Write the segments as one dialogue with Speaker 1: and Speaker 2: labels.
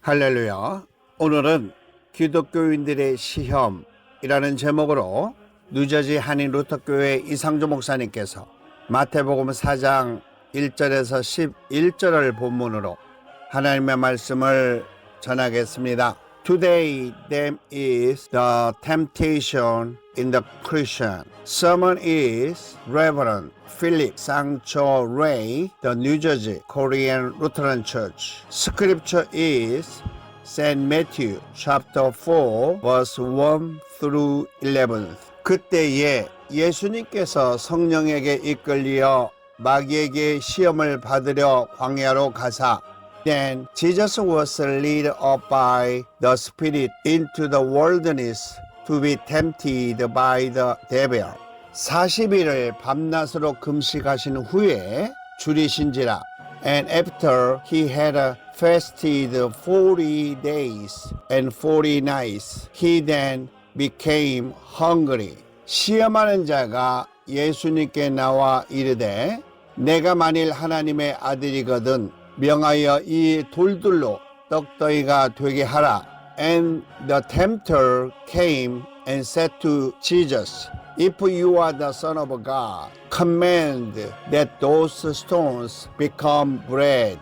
Speaker 1: 할렐루야. 오늘은 기독교인들의 시험이라는 제목으로 뉴저지 한인 루터교회 이상조 목사님께서 마태복음 4장 1절에서 11절을 본문으로 하나님의 말씀을 전하겠습니다. Today there is the temptation in the Christian. Sermon is Reverend Philip Sancho Ray, the New Jersey Korean Lutheran Church. Scripture is St. Matthew chapter 4 verse 1 through 11. 그때에 예수님께서 성령에게 이끌려 마귀에게 시험을 받으려 광야로 가사 Then Jesus was led up by the Spirit into the wilderness to be tempted by the devil. 40일을 밤낮으로 금식하신 후에 줄이신지라. And after he had fasted 40 days and 40 nights, he then became hungry. 시험하는 자가 예수님께 나와 이르되 내가 만일 하나님의 아들이거든 명하여 이 돌들로 떡더기가 되게 하라. And the tempter came and said to Jesus, If you are the Son of God, command that those stones become bread.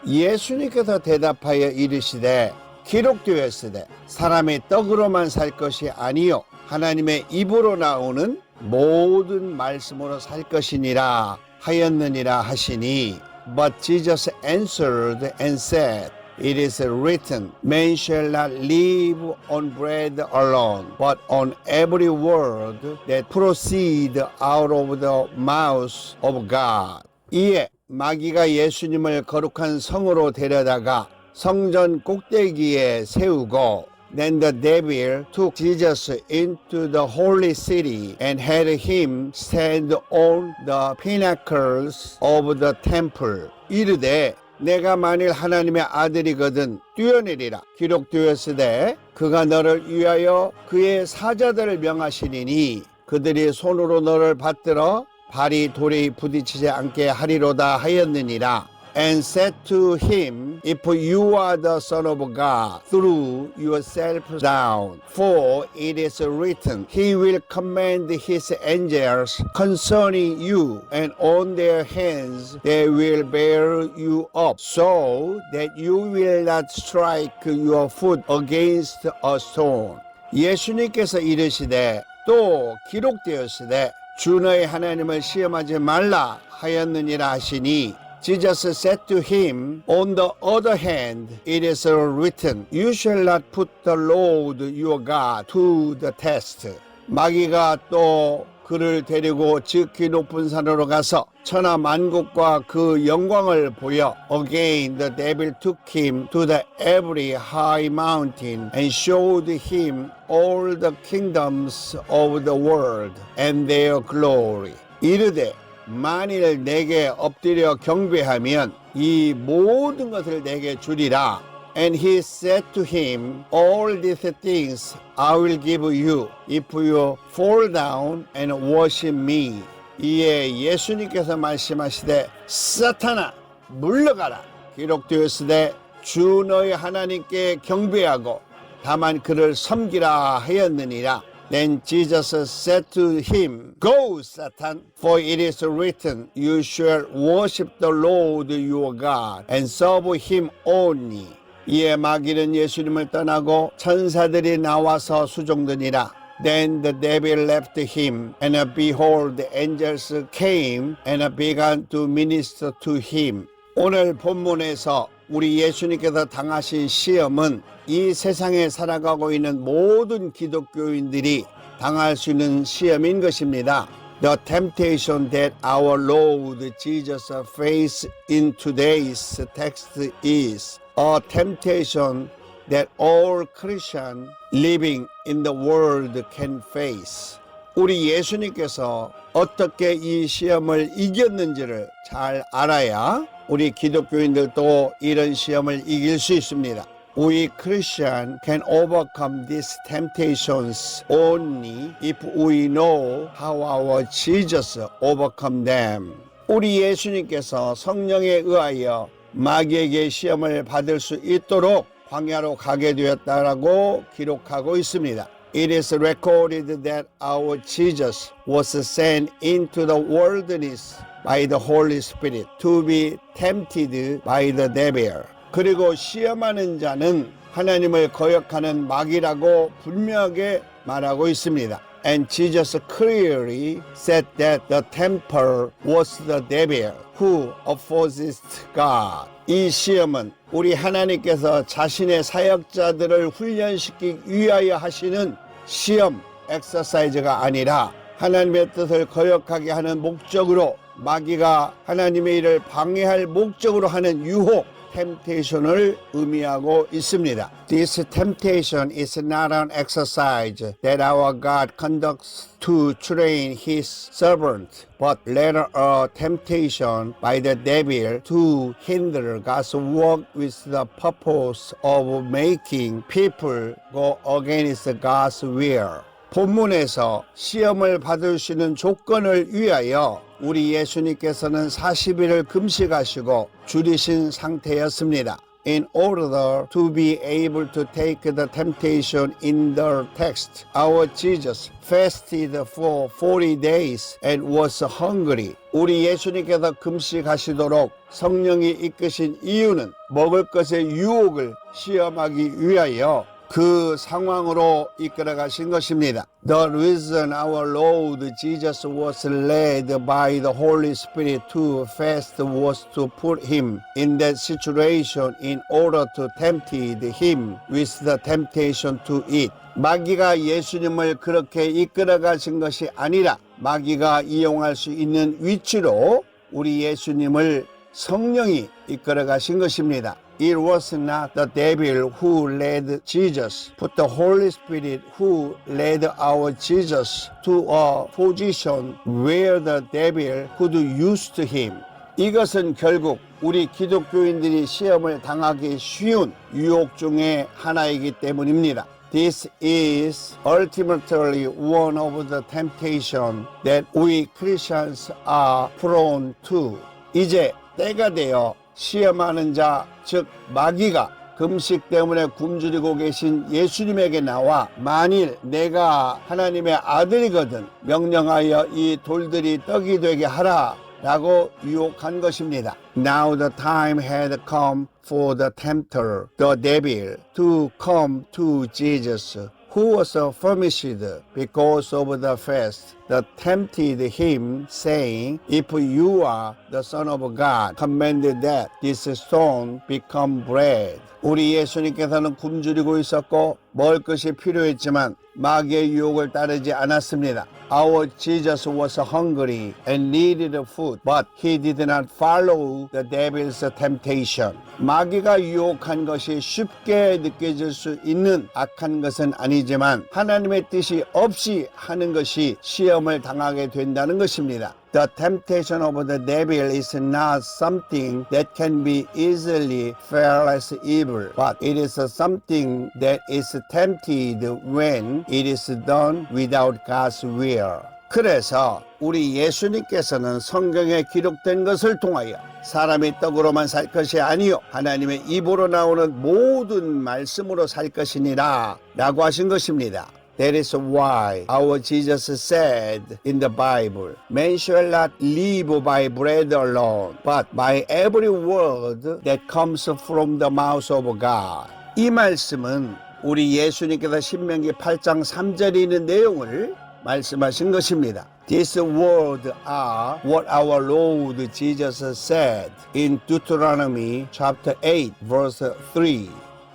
Speaker 1: 예수님께서 대답하여 이르시되 기록되었으되 사람이 떡으로만 살 것이 아니요 하나님의 입으로 나오는 모든 말씀으로 살 것이니라 하였느니라 하시니 But Jesus answered and said, It is written, Man shall not live on bread alone, but on every word that proceeds out of the mouth of God. 이에 마귀가 예수님을 거룩한 성으로 데려다가 성전 꼭대기에 세우고 Then the devil took Jesus into the holy city and had him stand on the pinnacles of the temple. 이르되 내가 만일 하나님의 아들이거든 뛰어내리라. 기록되었으되 그가 너를 위하여 그의 사자들을 명하시리니 그들이 손으로 너를 받들어 발이 돌에 부딪히지 않게 하리로다 하였느니라. And said to him, If you are the Son of God, throw yourself down. For it is written, He will command His angels concerning you, and on their hands they will bear you up, so that you will not strike your foot against a stone. 예수님께서 이르시되 또 기록되었으되 주 너의 하나님을 시험하지 말라 하였느니라 하시니 Jesus said to him, On the other hand, it is written, You shall not put the Lord your God to the test. 마귀가 또 그를 데리고 지극히 높은 산으로 가서 천하 만국과 그 영광을 보여 Again the devil took him to the every high mountain and showed him all the kingdoms of the world and their glory. 이르되 만일 내게 엎드려 경배하면 이 모든 것을 내게 주리라. And he said to him, All these things I will give you if you fall down and worship me. 이에 예수님께서 말씀하시되 사탄아 물러가라. 기록되었으되 주 너희 하나님께 경배하고 다만 그를 섬기라 하였느니라. Then Jesus said to him, Go, Satan, for it is written, You shall worship the Lord your God, and serve him only. 이에 마귀는 예수님을 떠나고 천사들이 나와서 수종드니라. Then the devil left him, and behold, the angels came and began to minister to him. 오늘 본문에서 우리 예수님께서 당하신 시험은 이 세상에 살아가고 있는 모든 기독교인들이 당할 수 있는 시험인 것입니다. The temptation that our Lord Jesus faced in today's text is a temptation that all Christians living in the world can face. 우리 예수님께서 어떻게 이 시험을 이겼는지를 잘 알아야 우리 기독교인들도 이런 시험을 이길 수 있습니다. We Christians can overcome these temptations only if we know how our Jesus overcome them. 우리 예수님께서 성령에 의하여 마귀에게 시험을 받을 수 있도록 광야로 가게 되었다라고 기록하고 있습니다. It is recorded that our Jesus was sent into the wilderness by the Holy Spirit to be tempted by the devil. 그리고 시험하는 자는 하나님을 거역하는 마귀라고 분명하게 말하고 있습니다. And Jesus clearly said that the tempter was the devil who opposes God. 이 시험은 우리 하나님께서 자신의 사역자들을 훈련시키기 위하여 하시는 시험, 엑서사이즈가 아니라 하나님의 뜻을 거역하게 하는 목적으로 마귀가 하나님의 일을 방해할 목적으로 하는 유혹, temptation을 의미하고 있습니다. This temptation is not an exercise that our God conducts to train His servant, but rather a temptation by the devil to hinder God's work with the purpose of making people go against God's will. 본문에서 시험을 받을 수 있는 조건을 위하여 우리 예수님께서는 40일을 금식하시고 줄이신 상태였습니다. In order to be able to take the temptation in the text, our Jesus fasted for 40 days and was hungry. 우리 예수님께서 금식하시도록 성령이 이끄신 이유는 먹을 것의 유혹을 시험하기 위하여 그 상황으로 이끌어 가신 것입니다. The reason our Lord Jesus was led by the Holy Spirit to fast was to put him in that situation in order to tempt him with the temptation to eat. 마귀가 예수님을 그렇게 이끌어 가신 것이 아니라 마귀가 이용할 수 있는 위치로 우리 예수님을 성령이 이끌어 가신 것입니다. It was not the devil who led Jesus, but the Holy Spirit who led our Jesus to a position where the devil could use him. 이것은 결국 우리 기독교인들이 시험을 당하기 쉬운 유혹 중에 하나이기 때문입니다. This is ultimately one of the temptations that we Christians are prone to. 이제 때가 되어 시험하는 자, 즉 마귀가 금식 때문에 굶주리고 계신 예수님에게 나와 만일 내가 하나님의 아들이거든 명령하여 이 돌들이 떡이 되게 하라 라고 유혹한 것입니다. Now the time had come for the tempter, the devil, to come to Jesus, who was famished because of the fast, that tempted him, saying, If you are the Son of God, command that this stone become bread. 우리 예수님께서는 굶주리고 있었고 먹을 것이 필요했지만 마귀의 유혹을 따르지 않았습니다. Our Jesus was hungry and needed food, but he did not follow the devil's temptation. 마귀가 유혹한 것이 쉽게 느껴질 수 있는 악한 것은 아니지만 하나님의 뜻이 없이 하는 것이 시험을 당하게 된다는 것입니다. The temptation of the devil is not something that can be easily felt as evil, but it is something that is tempted when it is done without God's will. 그래서 우리 예수님께서는 성경에 기록된 것을 통하여 사람이 떡으로만 살 것이 아니요 하나님의 입으로 나오는 모든 말씀으로 살 것이니라 라고 하신 것입니다. That is why our Jesus said in the Bible, Man shall not live by bread alone, but by every word that comes from the mouth of God. 이 말씀은 우리 예수님께서 신명기 8장 3절에 있는 내용을 말씀하신 것입니다. These words are what our Lord Jesus said in Deuteronomy chapter 8 verse 3.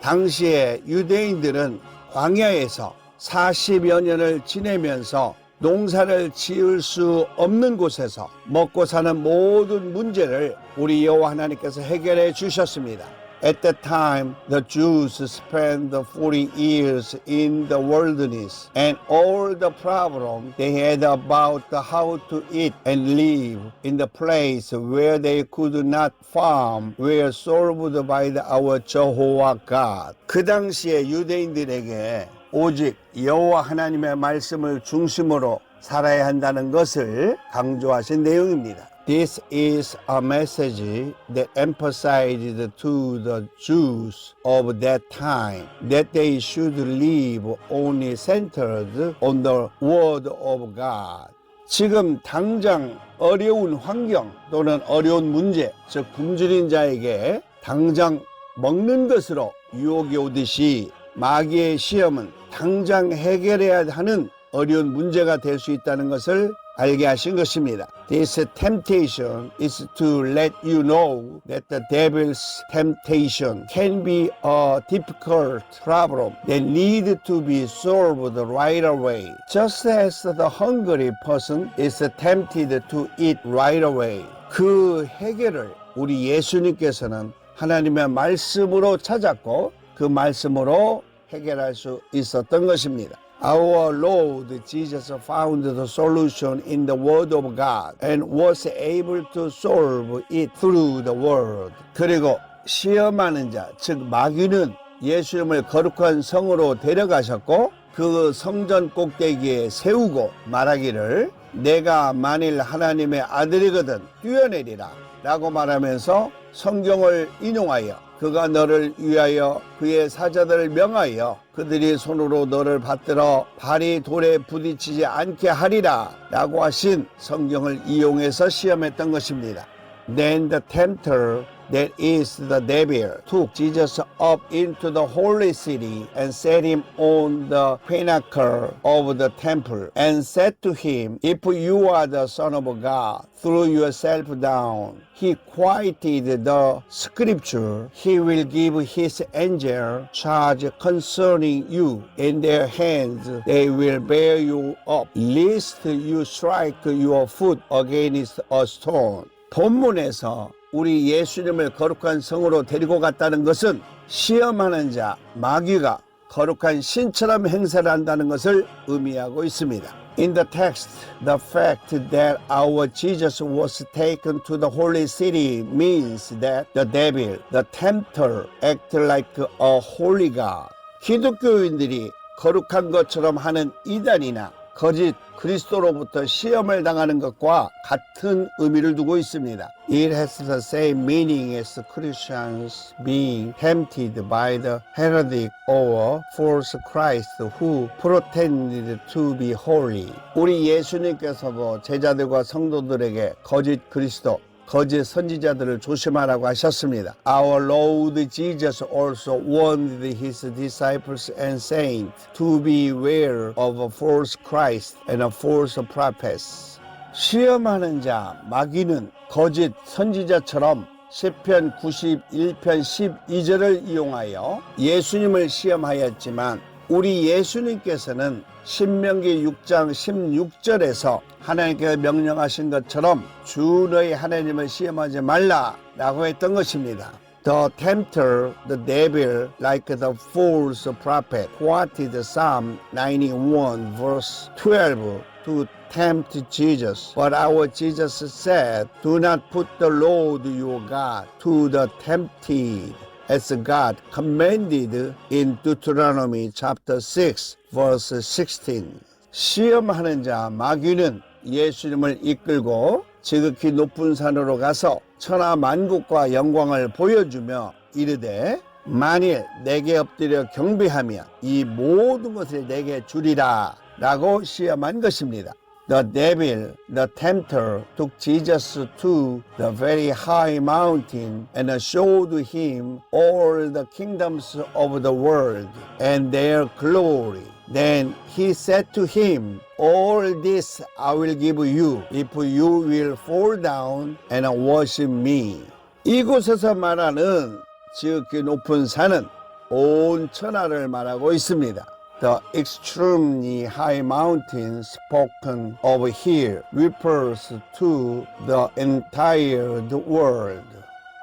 Speaker 1: 당시에 유대인들은 광야에서 40여 년을 지내면서 농사를 지을 수 없는 곳에서 먹고 사는 모든 문제를 우리 여호와 하나님께서 해결해 주셨습니다. At that time, the Jews spent 40 years in the wilderness, and all the problem they had about how to eat and live in the place where they could not farm were solved by our Jehovah God. 그 당시에 유대인들에게 오직 여호와 하나님의 말씀을 중심으로 살아야 한다는 것을 강조하신 내용입니다. This is a message that emphasized to the Jews of that time that they should live only centered on the Word of God. 지금 당장 어려운 환경 또는 어려운 문제, 즉 굶주린 자에게 당장 먹는 것으로 유혹이 오듯이 마귀의 시험은 당장 해결해야 하는 어려운 문제가 될 수 있다는 것을 알게 하신 것입니다. This temptation is to let you know that the devil's temptation can be a difficult problem that need to be solved right away. Just as the hungry person is tempted to eat right away. 그 해결을 우리 예수님께서는 하나님의 말씀으로 찾았고 그 말씀으로 해결할 수 있었던 것입니다. Our Lord Jesus found the solution in the Word of God and was able to solve it through the Word. 그리고 시험하는 자, 즉 마귀는 예수님을 거룩한 성으로 데려가셨고 그 성전 꼭대기에 세우고 말하기를 내가 만일 하나님의 아들이거든 뛰어내리라 라고 말하면서 성경을 인용하여 그가 너를 위하여 그의 사자들을 명하여 그들이 손으로 너를 받들어 발이 돌에 부딪히지 않게 하리라 라고 하신 성경을 이용해서 시험했던 것입니다. Then the tempter, that is the devil, took Jesus up into the holy city and set him on the pinnacle of the temple and said to him, If you are the Son of God, throw yourself down. He quieted the scripture. He will give his angel charge concerning you. In their hands they will bear you up, lest you strike your foot against a stone. 본문에서 우리 예수님을 거룩한 성으로 데리고 갔다는 것은 시험하는 자 마귀가 거룩한 신처럼 행세를 한다는 것을 의미하고 있습니다. In the text, the fact that our Jesus was taken to the holy city means that the devil, the tempter, acted like a holy God. 기독교인들이 거룩한 것처럼 하는 이단이나 거짓 그리스도로부터 시험을 당하는 것과 같은 의미를 두고 있습니다. It has the same meaning as Christians being tempted by the heretic or false Christ who pretended to be holy. 우리 예수님께서도 제자들과 성도들에게 거짓 그리스도, 거짓 선지자들을 조심하라고 하셨습니다. Our Lord Jesus also warned his disciples and saints to beware of a false Christ and a false prophets. 시험하는 자 마귀는 거짓 선지자처럼 시편 91편 12절을 이용하여 예수님을 시험하였지만 우리 예수님께서는 신명기 6장 16절에서 하나님께서 명령하신 것처럼 주 너희 하나님을 시험하지 말라라고 했던 것입니다. The tempter, the devil, like the false prophet, quoted Psalm 91 verse 12 to tempt Jesus. But our Jesus said, Do not put the Lord your God to the tempted, as God commanded in Deuteronomy chapter 6 verse 16. 시험하는 자 마귀는 예수님을 이끌고 지극히 높은 산으로 가서 천하 만국과 영광을 보여주며 이르되 만일 내게 엎드려 경배하면 이 모든 것을 내게 주리라 라고 시험한 것입니다. The devil, the tempter, took Jesus to the very high mountain and showed him all the kingdoms of the world and their glory. Then he said to him, All this I will give you if you will fall down and worship me. 이곳에서 말하는 지극히 높은 산은 온 천하를 말하고 있습니다. The extremely high mountain spoken of here refers to the entire world.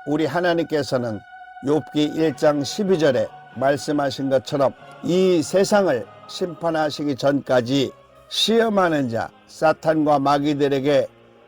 Speaker 1: 우리 하나님께서는 욥기 1장 12절에 말씀하신 것처럼 이 세상을 심판하시기 전까지 시험하는 자 사탄과 마귀들에게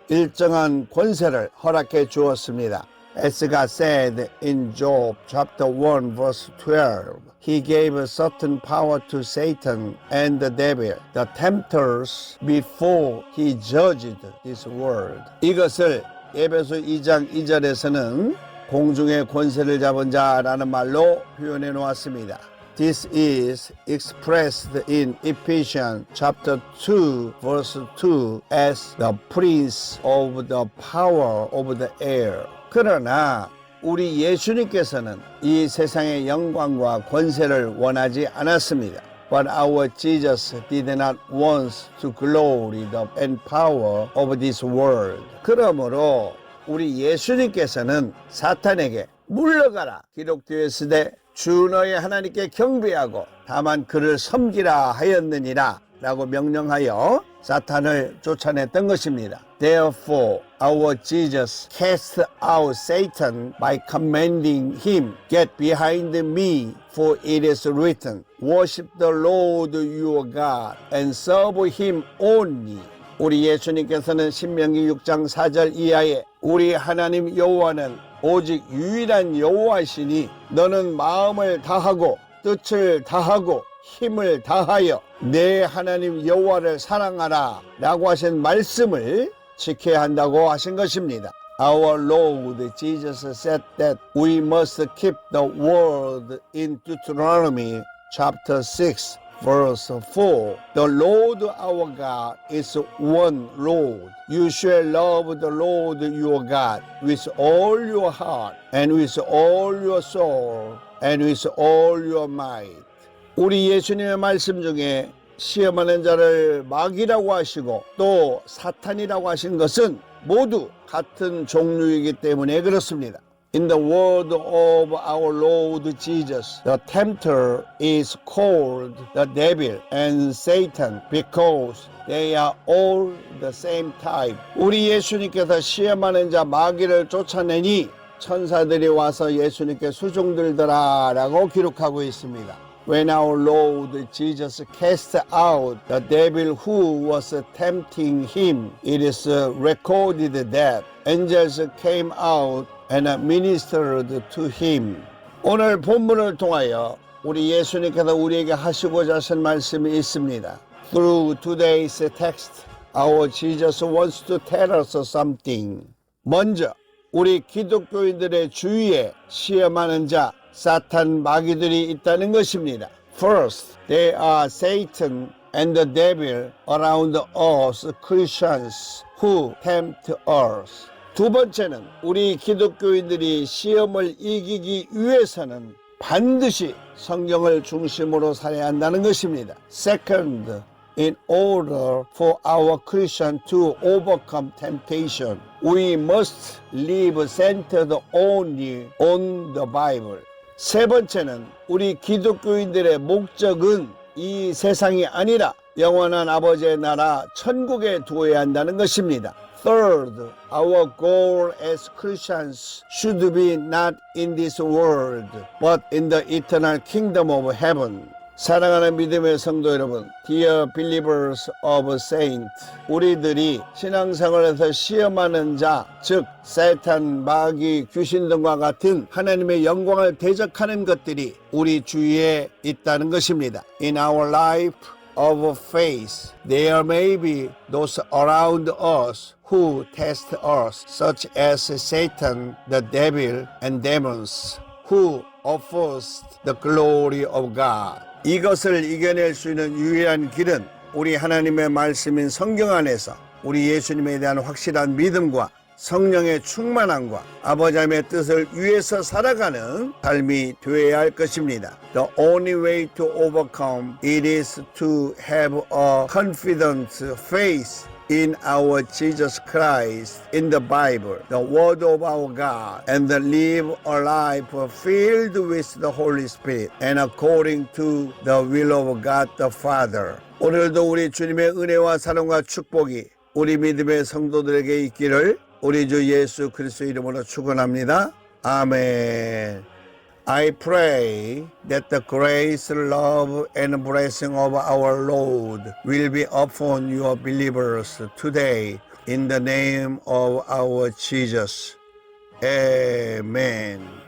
Speaker 1: 일정한 권세를 허락해 주었습니다. As God said in Job chapter 1 verse 12, he gave a certain power to Satan and the devil, the tempters, before he judged this world. 이것을 에베소 2장 2절에서는 공중의 권세를 잡은 자라는 말로 표현해 놓았습니다. This is expressed in Ephesians chapter 2 verse 2 as the prince of the power of the air. 그러나 우리 예수님께서는 이 세상의 영광과 권세를 원하지 않았습니다. But our Jesus did not want to glory and power of this world. 그러므로 우리 예수님께서는 사탄에게 물러가라 기록되어 있으되 주 너의 하나님께 경배하고 다만 그를 섬기라 하였느니라 라고 명령하여 사탄을 쫓아냈던 것입니다. Therefore, our Jesus cast out Satan by commanding him, Get behind me, for it is written, Worship the Lord your God and serve him only. 우리 예수님께서는 신명기 6장 4절 이하에 우리 하나님 여호와는 오직 유일한 여호와시니 너는 마음을 다하고 뜻을 다하고 힘을 다하여 내 하나님 여호와를 사랑하라 라고 하신 말씀을 지켜야 한다고 하신 것입니다. Our Lord Jesus said that we must keep the word in Deuteronomy chapter 6 verse 4. The Lord our God is one Lord. You shall love the Lord your God with all your heart and with all your soul and with all your might. 우리 예수님의 말씀 중에 시험하는 자를 마귀라고 하시고 또 사탄이라고 하신 것은 모두 같은 종류이기 때문에 그렇습니다. In the word of our Lord Jesus, the tempter is called the devil and Satan because they are all the same type. 우리 예수님께서 시험하는 자 마귀를 쫓아내니 천사들이 와서 예수님께 수종들더라라고 기록하고 있습니다. When our Lord Jesus cast out the devil who was tempting him, it is recorded that angels came out and ministered to him. 오늘 본문을 통하여 우리 예수님께서 우리에게 하시고자 하신 말씀이 있습니다. Through today's text, our Jesus wants to tell us something. 먼저 우리 기독교인들의 주위에 시험하는 자 사탄 마귀들이 있다는 것입니다. First, there are Satan and the devil around us Christians who tempt us. 두 번째는 우리 기독교인들이 시험을 이기기 위해서는 반드시 성경을 중심으로 살아야 한다는 것입니다. Second, in order for our Christian to overcome temptation, we must live centered only on the Bible. 세 번째는 우리 기독교인들의 목적은 이 세상이 아니라 영원한 아버지의 나라 천국에 두어야 한다는 것입니다. Third, our goal as Christians should be not in this world, but in the eternal kingdom of heaven. 사랑하는 믿음의 성도 여러분, Dear believers of saints, 우리들이 신앙생활에서 시험하는 자, 즉 사탄, 마귀, 귀신 등과 같은 하나님의 영광을 대적하는 것들이 우리 주위에 있다는 것입니다. In our life of faith, there may be those around us who test us, such as Satan, the devil, and demons, who oppose the glory of God. 이것을 이겨낼 수 있는 유일한 길은 우리 하나님의 말씀인 성경 안에서 우리 예수님에 대한 확실한 믿음과 성령의 충만함과 아버지 하나님의 뜻을 위해서 살아가는 삶이 되어야 할 것입니다. The only way to overcome it is to have a confident faith in our Jesus Christ, in the Bible, the Word of our God, and live a life filled with the Holy Spirit and according to the will of God the Father. 오늘도 우리 주님의 은혜와 사랑과 축복이 우리 믿음의 성도들에게 있기를 우리 주 예수 그리스도 이름으로 축원합니다. 아멘. I pray that the grace, love, and blessing of our Lord will be upon your believers today in the name of our Jesus. Amen.